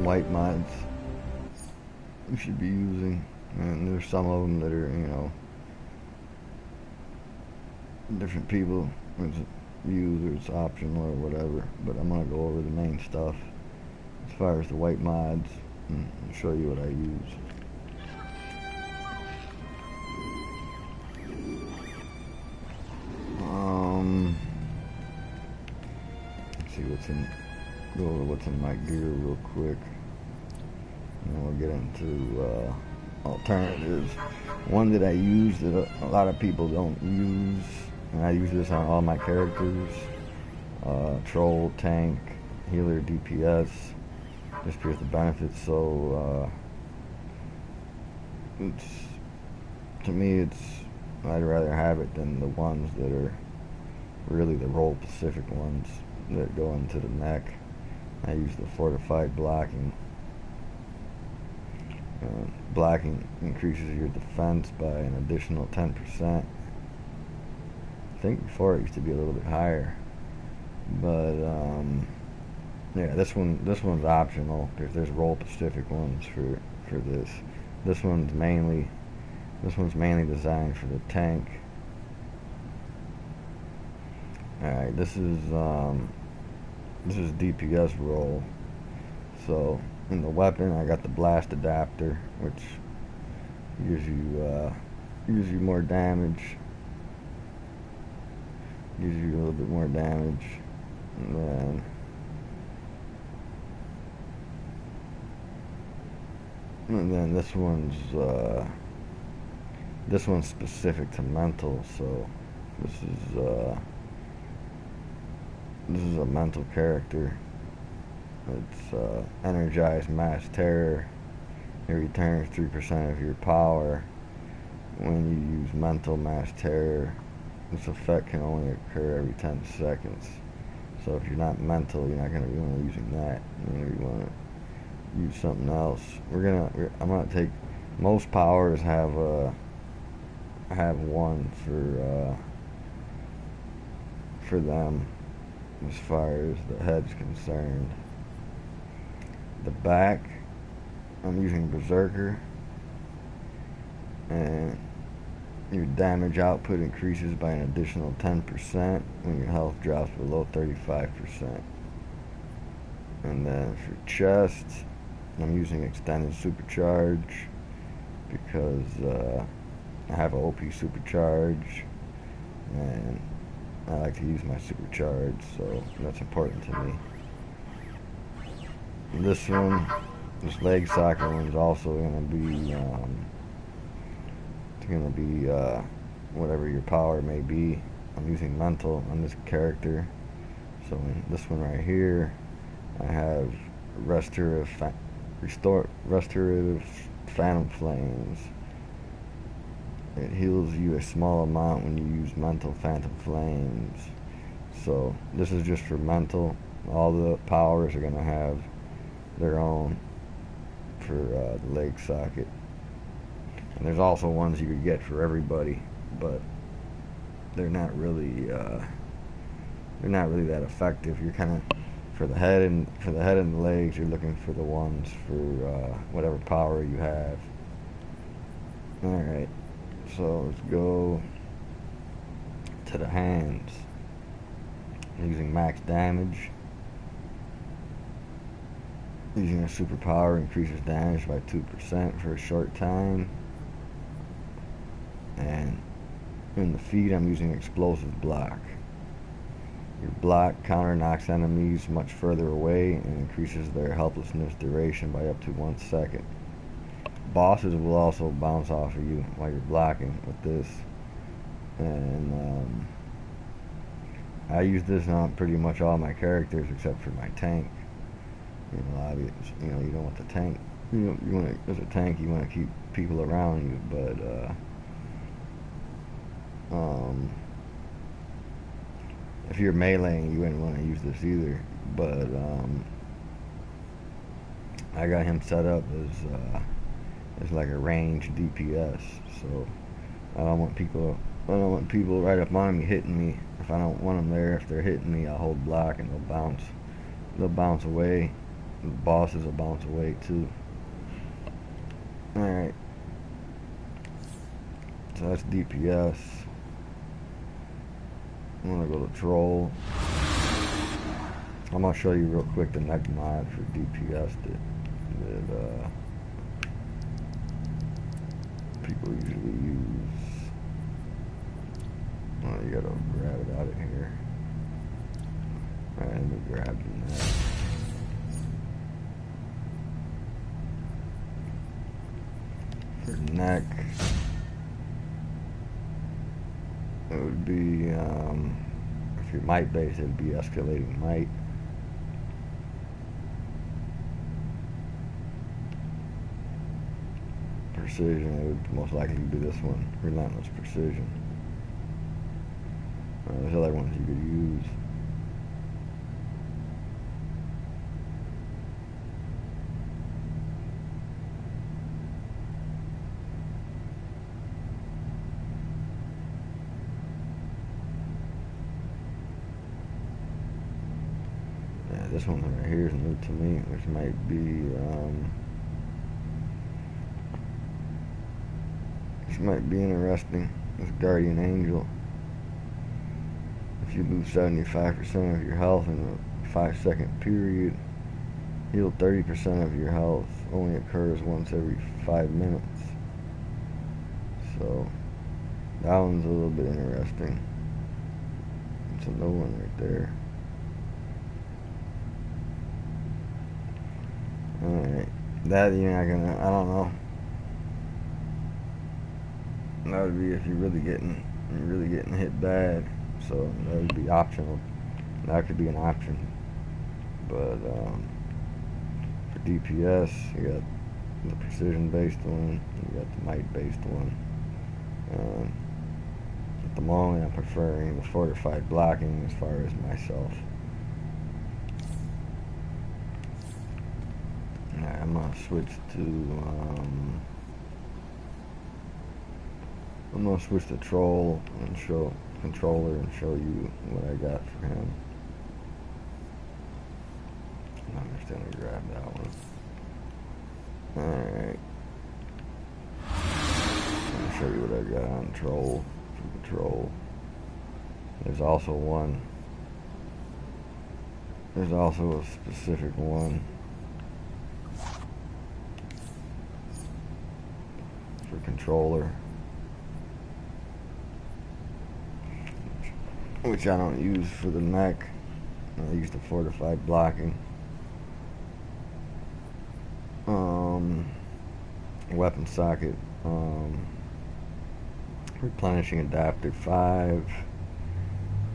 white mods you should be using, and there's some of them that are, different people use, or it's optional or whatever, but I'm gonna go over the main stuff as far as the white mods and show you what I use. Let's see go over what's in my gear real quick, and then we'll get into alternatives. One that I use that a lot of people don't use, and I use this on all my characters, troll, tank, healer, DPS, just because the benefits. So to me, I'd rather have it than the ones that are really the role specific ones that go into the neck. I use the fortified blocking. Blocking increases your defense by an additional 10%. I think before it used to be a little bit higher, but yeah, this one's optional because there's role specific ones for this. This one's mainly designed for the tank. Alright, this is DPS role. So in the weapon, I got the blast adapter, which gives you more damage. Gives you a little bit more damage, and then this one's specific to mental. So this is a mental character. It's energized mass terror. It returns 3% of your power when you use mental mass terror. This effect can only occur every 10 seconds. So if you're not mental, you're not going to be using that. You want to use something else. I'm gonna take, most powers have one for them as far as the head's concerned. The back, I'm using Berserker, and your damage output increases by an additional 10% when your health drops below 35%. And then for chest, I'm using extended supercharge because I have an OP supercharge, and I like to use my supercharge, so that's important to me. This leg socket one is also going to be whatever your power may be. I'm using mental on this character, so in this one right here, I have restorative phantom flames. It heals you a small amount when you use mental phantom flames. So this is just for mental. All the powers are going to have their own for the leg socket. And there's also ones you could get for everybody, but they're not really that effective. You're kind of, for the head and the legs, you're looking for the ones for whatever power you have. All right, so let's go to the hands. Using max damage. Using a superpower increases damage by 2% for a short time. And in the feet, I'm using explosive block. Your block counter knocks enemies much further away and increases their helplessness duration by up to 1 second. Bosses will also bounce off of you while you're blocking with this. And I use this on pretty much all my characters except for my tank. You don't want the tank. You want as a tank, you want to keep people around you, but if you're meleeing, you wouldn't want to use this either. But I got him set up as like a range DPS, so I don't want people right up on me hitting me. If I don't want them there, if they're hitting me, I'll hold block and they'll bounce away. The bosses will bounce away too. Alright. So that's DPS. I'm gonna go to Troll. I'm gonna show you real quick the next mod for DPS that people usually use. Oh, you gotta grab it out of here. Alright, let me grab the neck. For neck, it would be, if you're might based, it would be escalating might. Precision, it would most likely be this one, relentless precision. There's other ones you could use. Yeah, this one right here is new to me, which might be, this might be interesting. This Guardian Angel. If you lose 75% of your health in a 5-second period, heal 30% of your health. Only occurs once every 5 minutes. So that one's a little bit interesting. It's a new one right there. Alright. That you're not gonna, I don't know. That would be if you're really getting hit bad. So that would be optional. That could be an option. But for DPS, you got the precision-based one, you got the might-based one. At the moment, I'm preferring the fortified blocking as far as myself. Alright, I'm gonna switch to I'm gonna switch to Troll and show controller and show you what I got for him. I'm just gonna grab that one. Alright. I'm gonna show you what I got on Troll for Troll. There's also one. There's also a specific one for controller, which I don't use for the neck. I use the fortified blocking. Weapon socket. Replenishing adapter 5.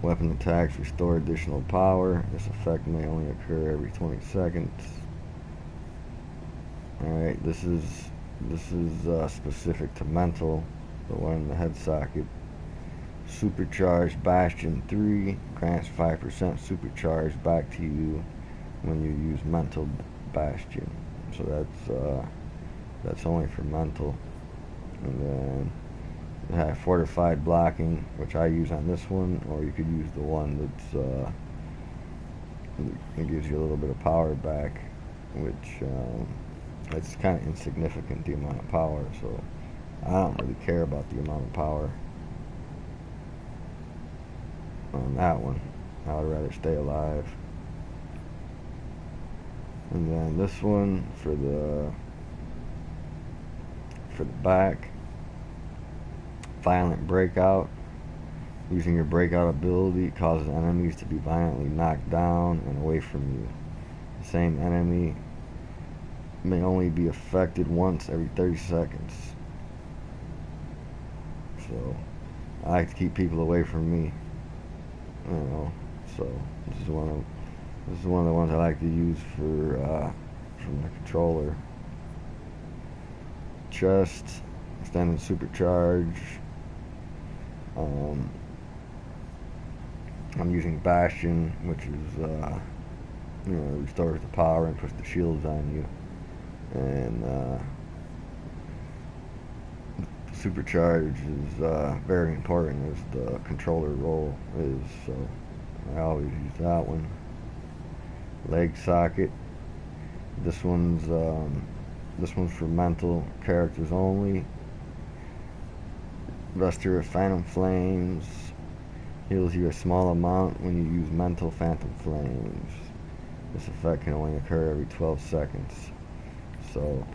Weapon attacks restore additional power. This effect may only occur every 20 seconds. Alright, this is specific to mental. The one in the head socket. Supercharged Bastion 3 grants 5% supercharge back to you when you use mental Bastion. So that's only for mental. And then you have fortified blocking, which I use on this one, or you could use the one that's it gives you a little bit of power back, which it's kind of insignificant, the amount of power, so I don't really care about the amount of power on that one. I would rather stay alive. And then this one for the back, violent breakout. Using your breakout ability causes enemies to be violently knocked down and away from you. The same enemy may only be affected once every 30 seconds. So I like to keep people away from me. You know, so this is one of the ones I like to use for from the controller. Chest, extended supercharge. I'm using Bastion, which is restores the power and puts the shields on you. And supercharge is very important as the controller role is, so I always use that one. Leg socket, This one's for mental characters only. Rester of Phantom Flames heals you a small amount when you use mental Phantom Flames. This effect can only occur every 12 seconds. So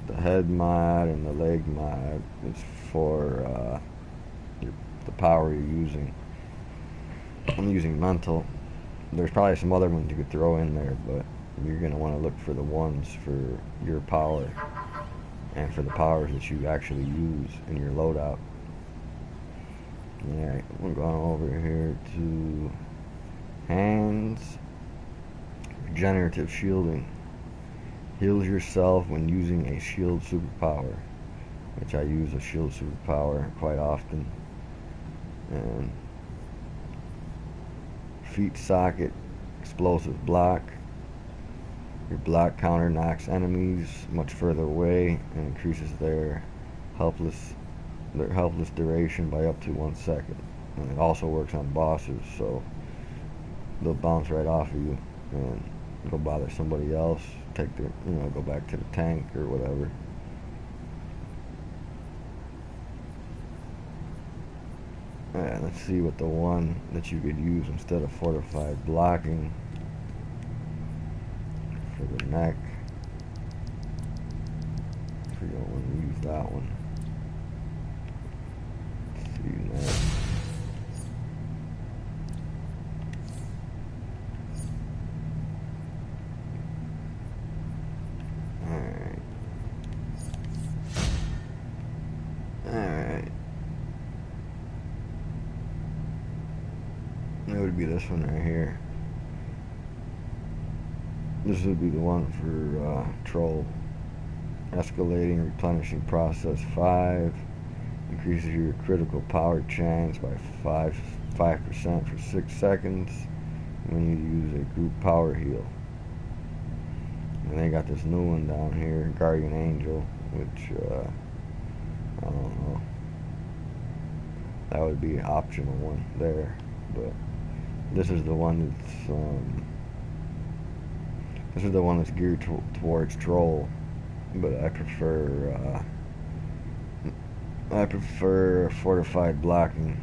the head mod and the leg mod is for the power you're using. I'm using mental. There's probably some other ones you could throw in there, but you're going to want to look for the ones for your power and for the powers that you actually use in your loadout. Alright, we're going over here to hands. Regenerative shielding. Heals yourself when using a shield superpower, which I use a shield superpower quite often. And feet socket, explosive block. Your block counter knocks enemies much further away and increases their helpless duration by up to 1 second. And it also works on bosses, so they'll bounce right off of you and go bother somebody else, take their, go back to the tank or whatever. Alright, let's see what the one that you could use instead of fortified blocking for the neck. If you don't want to use that one. Let's see next. Alright. It would be this one right here. This would be the one for Troll. Escalating replenishing process 5. Increases your critical power chance by 5% for 6 seconds when you use a group power heal. And they got this new one down here, Guardian Angel, which I don't know. That would be an optional one there, but this is the one that's geared towards Troll. But I prefer fortified blocking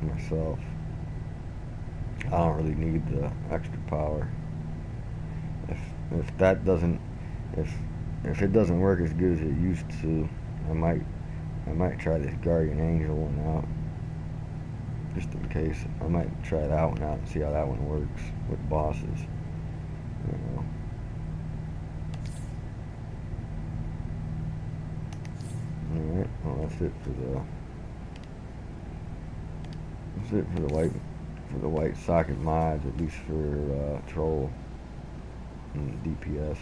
myself. I don't really need the extra power. If it doesn't work as good as it used to, I might try this Guardian Angel one out, just in case. I might try that one out and see how that one works with bosses. Alright, well that's it for the white socket mods, at least for Troll and DPS.